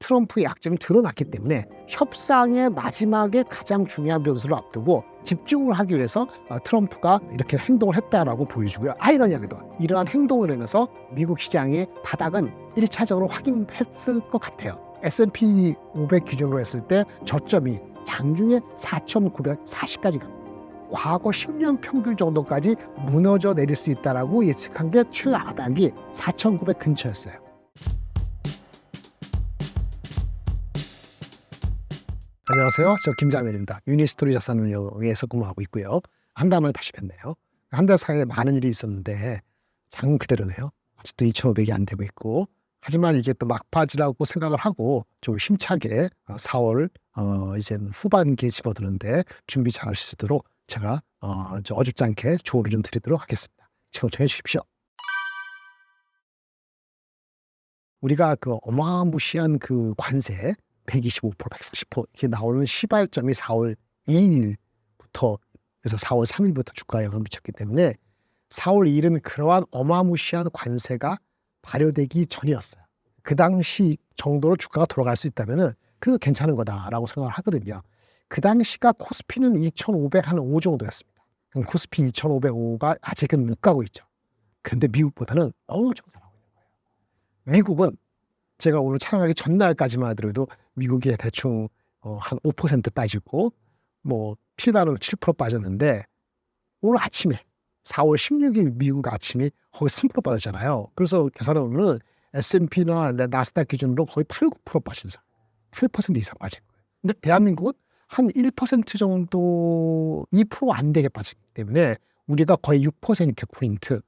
트럼프의 약점이 드러났기 때문에 협상의 마지막에 가장 중요한 변수를 앞두고 집중을 하기 위해서 트럼프가 이렇게 행동을 했다라고 보여주고요. 아이러니하게도 이러한 행동을 하면서 미국 시장의 바닥은 1차적으로 확인했을 것 같아요. S&P 500 기준으로 했을 때 저점이 장중에 4,940까지 갑니다. 과거 10년 평균 정도까지 무너져 내릴 수 있다라고 예측한 게 최하단이 4,900 근처였어요. 안녕하세요. 저 김장면입니다. 유니스토리 자산운용에서 근무하고 있고요. 한 달 만에 다시 뵀네요. 한 달 사이에 많은 일이 있었는데 장은 그대로네요. 아직도 2,500이 안 되고 있고, 하지만 이게 또 막바지라고 생각을 하고 좀 힘차게 4월 이제 후반기에 집어드는데 준비 잘 하실 수 있도록 제가 어줍지 않게 조언을 좀 드리도록 하겠습니다. 청취해 주십시오. 우리가 그 어마무시한 그 관세 125%, 140% 이렇게 나오는 시발점이 4월 2일부터 그래서 4월 3일부터 주가에 영향을 미쳤기 때문에 4월 2일은 그러한 어마무시한 관세가 발효되기 전이었어요. 그 당시 정도로 주가가 돌아갈 수 있다면은 그래도 괜찮은 거다라고 생각을 하거든요. 그 당시가 코스피는 2,505 정도였습니다. 코스피 2,505가 아직은 못 가고 있죠. 그런데 미국보다는 엄청 잘하고 있는 거예요. 미국은 제가 오늘 촬영하기 전날까지만 하더라도 미국이 대충 한 5% 빠지고 뭐 필바는 7% 빠졌는데 오늘 아침에 4월 16일 미국 아침이 거의 3% 빠졌잖아요. 그래서 계산해 보면 S&P나 나스닥 기준으로 거의 8, 9% 빠졌어요. 8% 이상 빠진 거예요. 근데 대한민국은 한 1% 정도, 2% 안 되게 빠지기 때문에 우리가 거의 6%포인트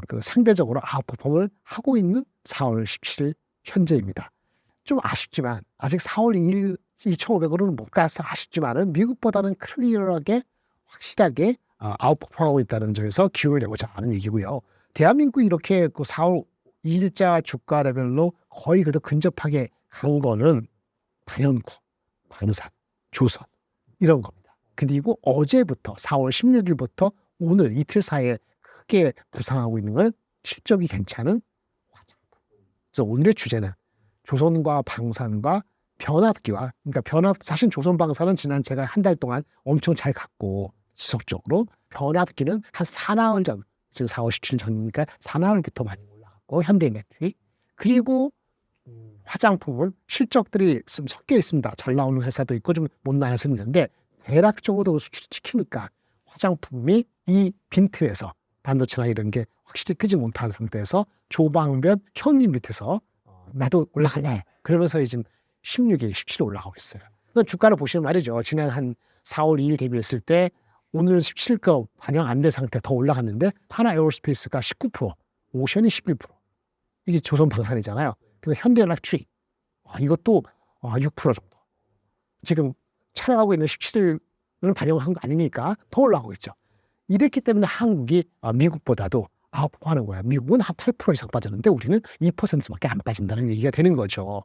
그 상대적으로 아웃퍼폼을 하고 있는 4월 17일 현재입니다. 좀 아쉽지만 아직 4월 2일 2,500으로는 못 가서 아쉽지만은 미국보다는 클리어하게 확실하게 아웃퍼폼하고 있다는 점에서 기운을 내고자 하는 얘기고요. 대한민국이 이렇게 그 4월 2일자 주가 레벨로 거의 그래도 근접하게 간 거는 단연코, 방산, 조선 이런 겁니다. 그리고 어제부터 4월 16일부터 오늘 이틀 사이에 크게 부상하고 있는 건 실적이 괜찮은 화장품. 그래서 오늘의 주제는 조선과 방산과 변압기와, 그러니까 사실 조선 방산은 지난 제가 한 달 동안 엄청 잘 갔고 지속적으로, 변압기는 한 4나흘 전, 지금 4월 17일 전이니까 4나흘부터 많이 올라갔고 현대일렉트릭, 그리고 화장품은 실적들이 좀 섞여 있습니다. 잘 나오는 회사도 있고 좀 못 나는 회사도 있는데 대략적으로 수출시키니까 화장품이 이 빈틈에서 반도체나 이런 게 확실히 끄지 못하는 상태에서 조방변 현님 밑에서 나도 올라갈래 그러면서 이제 16일, 17일 올라가고 있어요. 그러니까 주가를 보시면 말이죠. 지난 한 4월 2일 대비했을 때 오늘 17가 반영 안 된 상태 더 올라갔는데 하나 에어로스페이스가 19%, 오션이 11%. 이게 조선 방산이잖아요. 근데 현대일렉트릭 이것도 6% 정도. 지금 촬영하고 있는 17일은 반영한 거 아니니까 더 올라가고 있죠. 이랬기 때문에 한국이 미국보다도 아웃하는 거야. 미국은 한 8% 이상 빠졌는데 우리는 2%밖에 안 빠진다는 얘기가 되는 거죠.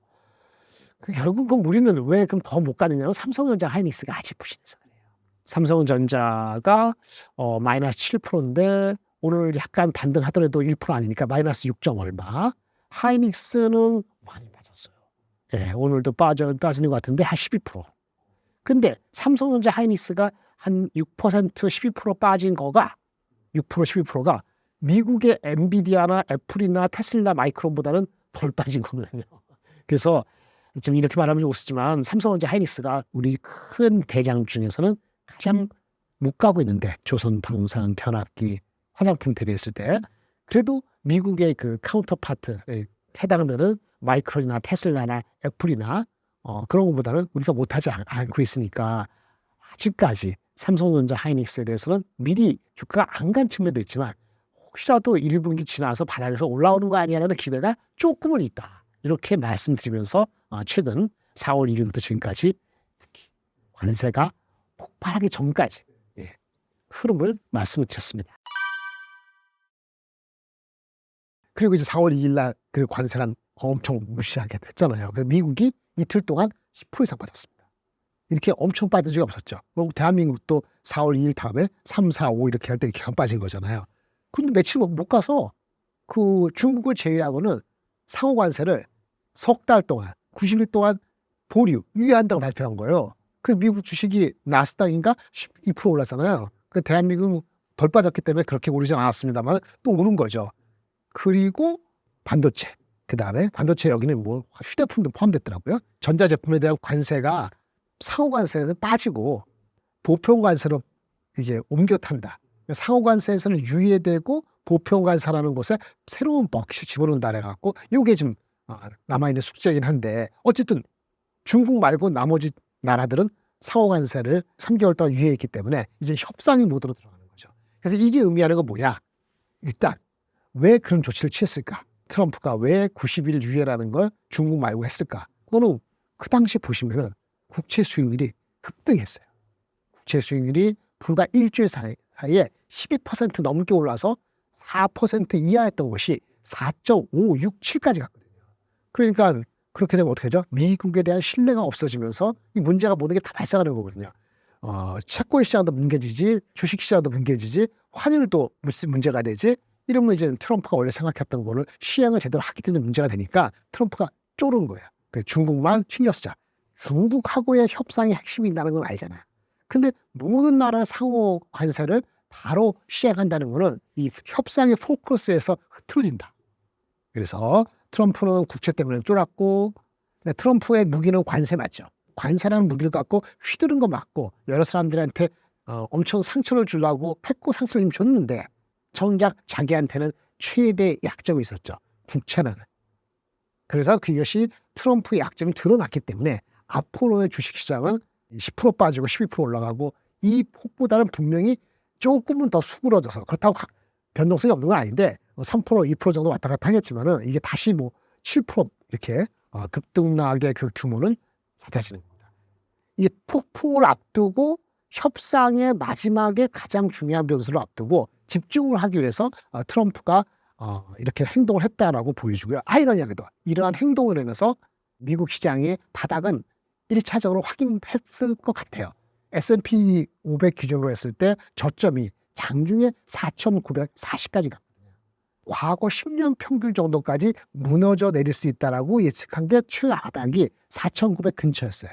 결국은 우리는 왜 그럼 더 못 가느냐면 삼성전자, 하이닉스가 아직 부진해서 그래요. 삼성전자가 마이너스 7%인데 오늘 약간 반등하더라도 1% 아니니까 마이너스 6점 얼마. 하이닉스는 많이 빠졌어요. 예, 오늘도 빠지는 것 같은데 한 12%. 근데 삼성전자, 하이닉스가 한 6%, 12% 빠진 거가 6%, 12%가 미국의 엔비디아나 애플이나 테슬라, 마이크론보다는 덜 빠진 거거든요. 그래서 지금 이렇게 말하면 좀 웃지만 삼성전자, 하이닉스가 우리 큰 대장 중에서는 가장 못 가고 있는데 조선, 방산, 변압기, 화장품 대비했을 때 그래도 미국의 그 카운터파트에 해당되는 마이크론이나 테슬라나 애플이나 그런 것보다는 우리가 못하지 않고 있으니까 아직까지 삼성전자, 하이닉스에 대해서는 미리 주가가 안 간 측면도 있지만 혹시라도 1분기 지나서 바닥에서 올라오는 거 아니냐는 기대가 조금은 있다. 이렇게 말씀드리면서 최근 4월 1일부터 지금까지 특히 관세가 폭발하기 전까지 흐름을 말씀을 드렸습니다. 그리고 이제 4월 2일 날 그 관세란 엄청 무시하게 됐잖아요. 그래서 미국이 이틀 동안 10% 이상 빠졌습니다. 이렇게 엄청 빠진 적이 없었죠. 대한민국도 4월 2일 다음에 3, 4, 5 이렇게 할 때 이렇게 빠진 거잖아요. 근데 며칠 못 가서 그 중국을 제외하고는 상호 관세를 석 달 동안 90일 동안 보류, 유예한다고 발표한 거예요. 그 미국 주식이 나스닥인가 12% 올랐잖아요. 그 대한민국은 덜 빠졌기 때문에 그렇게 오르진 않았습니다만 또 오른 거죠. 그리고 반도체. 그 다음에 반도체 여기는 뭐 휴대폰도 포함됐더라고요. 전자제품에 대한 관세가 상호관세는 빠지고 보편관세로 이제 옮겨 탄다. 상호관세에서는 유예되고 보편관세라는 곳에 새로운 벅이 집어넣는다 해갖고 이게 좀 남아있는 숙제이긴 한데 어쨌든 중국 말고 나머지 나라들은 상호관세를 3개월 동안 유예했기 때문에 이제 협상의 모드로 들어가는 거죠. 그래서 이게 의미하는 건 뭐냐? 일단 왜 그런 조치를 취했을까? 트럼프가 왜 90일 유예라는 걸 중국 말고 했을까? 그거는 그 당시 보시면은 국채 수익률이 급등했어요. 국채 수익률이 불과 일주일 사이에 12% 넘게 올라서 4% 이하였던 것이 4.567까지 갔거든요. 그러니까 그렇게 되면 어떻게 되죠? 미국에 대한 신뢰가 없어지면서 이 문제가 모든 게 다 발생하는 거거든요. 채권 시장도 뭉개지지, 주식 시장도 뭉개지지, 환율도 문제가 되지. 이러면 이제 트럼프가 원래 생각했던 거를 시행을 제대로 하기 때문에 문제가 되니까 트럼프가 쪼른 거예요. 중국만 신경 쓰자. 중국하고의 협상이 핵심이 있다는 건 알잖아요. 근데 모든 나라의 상호 관세를 바로 시행한다는 거는 이 협상의 포커스에서 흐트러진다. 그래서 트럼프는 국채 때문에 쫄았고 트럼프의 무기는 관세 맞죠. 관세라는 무기를 갖고 휘두른 거 맞고 여러 사람들한테 엄청 상처를 주려고 했고 상처를 줬는데 정작 자기한테는 최대 약점이 있었죠. 국채라는. 그래서 그것이 트럼프의 약점이 드러났기 때문에 앞으로의 주식시장은 10% 빠지고 12% 올라가고 이 폭보다는 분명히 조금은 더 수그러져서 그렇다고 변동성이 없는 건 아닌데 3% 2% 정도 왔다 갔다 하겠지만은 이게 다시 뭐 7% 이렇게 급등락의 그 규모는 잦아지는 겁니다. 이게 폭풍을 앞두고 협상의 마지막에 가장 중요한 변수를 앞두고 집중을 하기 위해서 트럼프가 이렇게 행동을 했다라고 보여주고요. 아이러니하게도 이러한 행동을 하면서 미국 시장의 바닥은 1차적으로 확인했을 것 같아요. S&P 500 기준으로 했을 때 저점이 장중에 4,940까지 갔거든요. 과거 10년 평균 정도까지 무너져 내릴 수 있다라고 예측한 게 최하단이 4,900 근처였어요.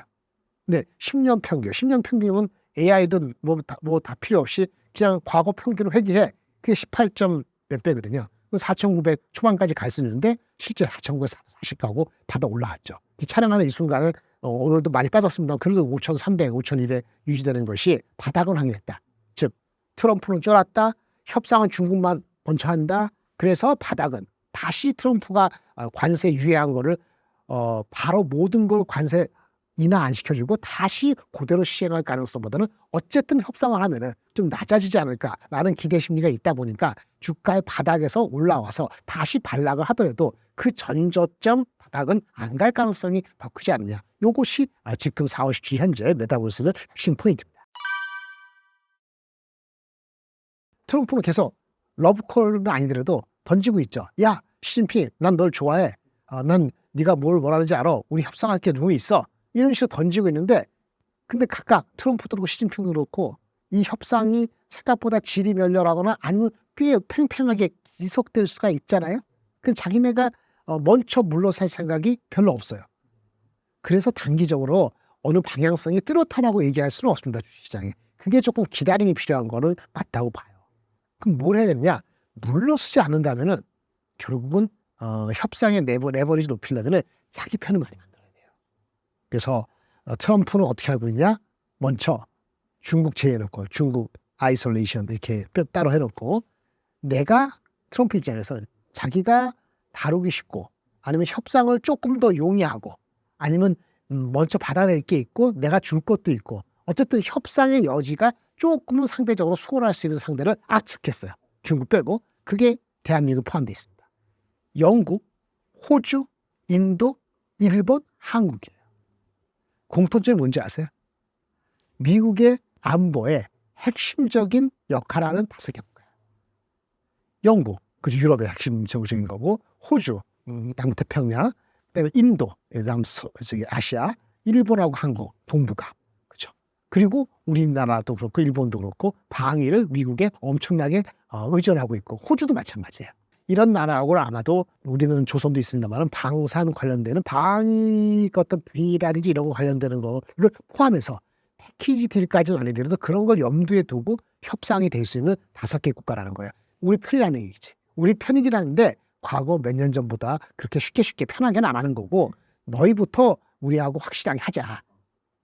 근데 10년 평균이면 AI든 뭐 다 필요 없이 그냥 과거 평균을 회귀해. 그게 18점 몇 배거든요. 4,900 초반까지 갈 수 있는데 실제 4,940 가고 바닥 올라왔죠. 촬영하는 이 순간은 오늘도 많이 빠졌습니다. 그래도 5,300, 5,200 유지되는 것이 바닥을 확인했다. 즉 트럼프는 쫄았다. 협상은 중국만 먼저 한다. 그래서 바닥은 다시 트럼프가 관세 유예한 거를 바로 모든 걸 관세 인하 안 시켜주고 다시 그대로 시행할 가능성보다는 어쨌든 협상을 하면은 좀 낮아지지 않을까라는 기대 심리가 있다 보니까 주가의 바닥에서 올라와서 다시 반락을 하더라도 그 전저점 바닥은 안 갈 가능성이 더 크지 않느냐. 이것이 지금 4월 17일 현재 메타버스의 핵심 포인트입니다. 트럼프는 계속 러브콜은 아니더라도 던지고 있죠. 야, 시진핑, 난 널 좋아해. 난 네가 뭘 원하는지 알아. 우리 협상할 게 누구 있어. 이런 식으로 던지고 있는데 근데 각각 트럼프도 그렇고 시진핑도 그렇고 이 협상이 생각보다 질이 멸렬하거나 아니면 꽤 팽팽하게 지속될 수가 있잖아요. 그 자기네가 먼저 물러설 생각이 별로 없어요. 그래서 단기적으로 어느 방향성이 뚜렷하다고 얘기할 수는 없습니다. 주식시장에. 그게 조금 기다림이 필요한 거는 맞다고 봐요. 그럼 뭘 해야 되느냐? 물러서지 않는다면은 결국은 협상의 레버리지 높이려면 자기 편을 많이 만들어야 돼요. 그래서 트럼프는 어떻게 하고 있냐? 먼저 중국 제외해놓고 중국 아이솔레이션 이렇게 따로 해놓고 내가 트럼프 입장에서 자기가 다루기 쉽고 아니면 협상을 조금 더 용이하고 아니면 먼저 받아낼 게 있고 내가 줄 것도 있고 어쨌든 협상의 여지가 조금은 상대적으로 수월할 수 있는 상대를 악측했어요. 중국 빼고 그게 대한민국 포함되어 있습니다. 영국, 호주, 인도, 일본, 한국이에요. 공통점이 뭔지 아세요? 미국의 안보에 핵심적인 역할을 하는 5개 국가예요. 영국, 그 유럽의 핵심적인 거고 호주, 남태평양, 그다음에 인도, 그다음 아시아, 일본하고 한국, 동북아, 그렇죠. 그리고 우리나라도 그렇고 일본도 그렇고 방위를 미국에 엄청나게 의존하고 있고 호주도 마찬가지예요. 이런 나라하고는 아마도 우리는 조선도 있습니다만 방산 관련되는 방위 어떤 비라든지 이런 거 관련되는 거를 포함해서 패키지 딜까지는 아니더라도 그런 걸 염두에 두고 협상이 될 수 있는 5개 국가라는 거예요. 우리 편이라는 얘기지. 우리 편이라는데 과거 몇 년 전보다 그렇게 쉽게 편하게는 안 하는 거고 너희부터 우리하고 확실하게 하자.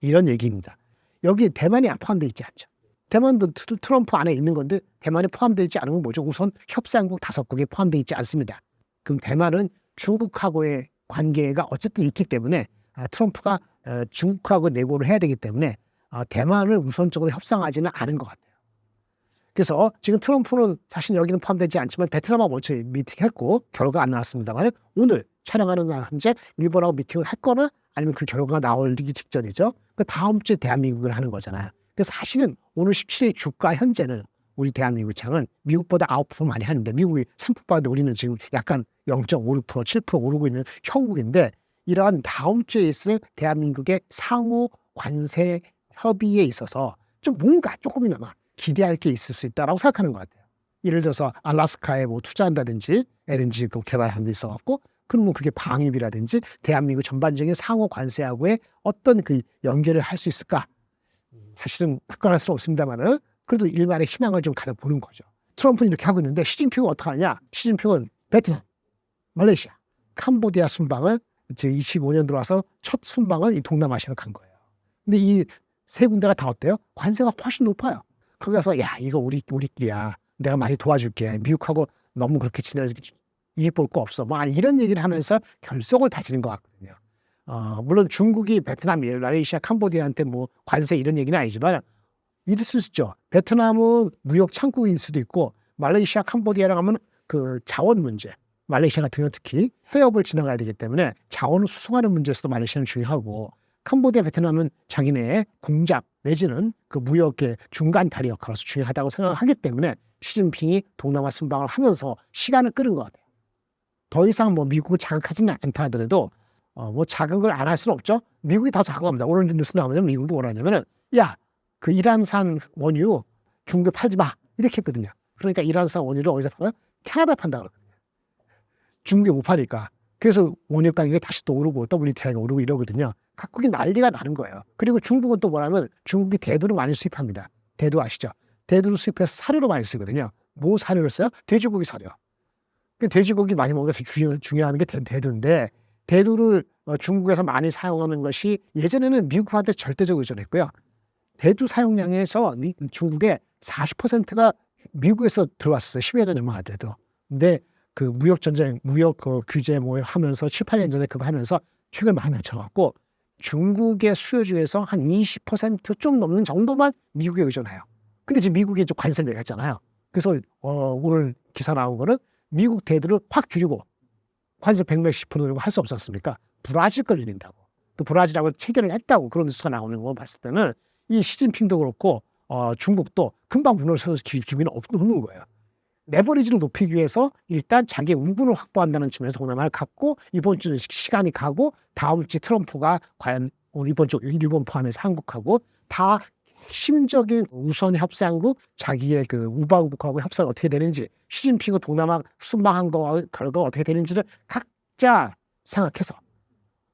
이런 얘기입니다. 여기 대만이 포함되어 있지 않죠. 대만도 트럼프 안에 있는 건데 대만이 포함되어 있지 않은 건 뭐죠? 우선 협상국 5국이 포함되어 있지 않습니다. 그럼 대만은 중국하고의 관계가 어쨌든 있기 때문에 트럼프가 중국하고 내고를 해야 되기 때문에 대만을 우선적으로 협상하지는 않은 것 같아요. 그래서 지금 트럼프는 사실 여기는 포함되지 않지만 베트남하고 먼저 미팅했고 결과가 안 나왔습니다만 오늘 촬영하는 날 현재 일본하고 미팅을 했거나 아니면 그 결과가 나오기 직전이죠. 그 다음 주에 대한민국을 하는 거잖아요. 그래서 사실은 오늘 17일 주가 현재는 우리 대한민국 장은 미국보다 9% 많이 하는데 미국이 3%인데 우리는 지금 약간 0.56%, 7% 오르고 있는 형국인데 이러한 다음 주에 있을 대한민국의 상호 관세 협의에 있어서 좀 뭔가 조금이나마 기대할 게 있을 수 있다라고 생각하는 것 같아요. 예를 들어서 알래스카에 뭐 투자한다든지 LNG 개발하는 데 있어갖고 그러면 그게 방위비라든지 대한민국 전반적인 상호 관세하고의 어떤 그 연결을 할 수 있을까? 사실은 확관할 수는 없습니다만은 그래도 일말의 희망을 좀 가져보는 거죠. 트럼프는 이렇게 하고 있는데 시진핑은 어떻게 하느냐? 시진핑은 베트남, 말레이시아, 캄보디아 순방을 이제 25년 들어와서 첫 순방을 이 동남아시아로 간 거예요. 근데 이 세 군데가 다 어때요? 관세가 훨씬 높아요. 거기 가서 야 이거 우리끼리야. 내가 많이 도와줄게. 미국하고 너무 그렇게 지내서 이익 볼 거 없어. 뭐 이런 얘기를 하면서 결속을 다지는 것 같거든요. 물론 중국이 베트남, 말레이시아, 캄보디아한테 뭐 관세 이런 얘기는 아니지만 이럴 수 있죠. 베트남은 무역 창구일 수도 있고 말레이시아, 캄보디아랑 하면 그 자원 문제. 말레이시아 같은 경우는 특히 해협을 지나가야 되기 때문에 자원을 수송하는 문제에서도 말레이시아는 중요하고 캄보디아, 베트남은 자기네의 공작 내지는 그 무역의 중간 다리 역할로서 중요하다고 생각을 하기 때문에 시진핑이 동남아 순방을 하면서 시간을 끄는 것 같아요. 더 이상 뭐 미국을 자극하지는 않다 하더라도 뭐 자극을 안 할 수는 없죠. 미국이 더 자극합니다. 오늘 뉴스 나오면 미국이 뭐라 하냐면은 야, 그 이란산 원유 중국에 팔지 마. 이렇게 했거든요. 그러니까 이란산 원유를 어디서 팔아요? 캐나다 판다 그러거든요. 중국에 못 파니까. 그래서 원유 가격이 다시 또 오르고 WTI가 오르고 이러거든요. 각국이 난리가 나는 거예요. 그리고 중국은 또 뭐냐면 중국이 대두를 많이 수입합니다. 대두 아시죠? 대두를 수입해서 사료로 많이 쓰거든요. 뭐 사료를 써요? 돼지고기 사료. 돼지고기 많이 먹는 게 중요한 게 대두인데 대두를 중국에서 많이 사용하는 것이 예전에는 미국한테 절대적으로 의존했고요. 대두 사용량에서 중국의 40%가 미국에서 들어왔었어요. 10여 년 전만 하더라도. 근데 그 무역 전쟁, 무역 규제 뭐 하면서 7, 8년 전에 그거 하면서 최근 많이 낮춰갖고 중국의 수요 중에서 한 20% 좀 넘는 정도만 미국에 의존해요. 근데 지금 미국이 좀 관세를 내렸잖아요. 그래서 오늘 기사 나온 거는 미국 대두를 확 줄이고 관세 100몇십% 이고 할 수 없었습니까? 브라질 걸 늘린다고. 또 브라질하고 체결을 했다고 그런 뉴스가 나오는 거 봤을 때는 이 시진핑도 그렇고 중국도 금방 무너져서 기미는 없는 거예요. 레버리지를 높이기 위해서 일단 자기의 우군을 확보한다는 측면에서 동남아를 갖고 이번 주 시간이 가고 다음 주 트럼프가 과연 이번 주 일본 포함해서 한국하고 다 핵심적인 우선 협상국 자기의 그 우방국하고 협상이 어떻게 되는지 시진핑은 동남아 순방한 거 결과가 어떻게 되는지를 각자 생각해서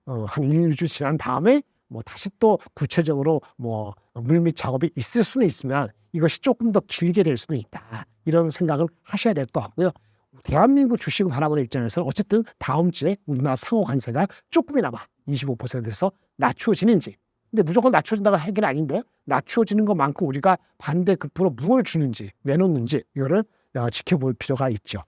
한 1, 2주 지난 다음에 뭐 다시 또 구체적으로 뭐 물밑 작업이 있을 수는 있으면 이것이 조금 더 길게 될 수는 있다. 이런 생각을 하셔야 될 것 같고요. 대한민국 주식을 바라보는 입장에서는 어쨌든 다음 주에 우리나라 상호 관세가 조금이나마 25%에서 낮춰지는지. 근데 무조건 낮춰진다고 할 게 아닌데 낮춰지는 것만큼 우리가 반대급부로 무엇을 주는지 왜 놓는지 이거를 지켜볼 필요가 있죠.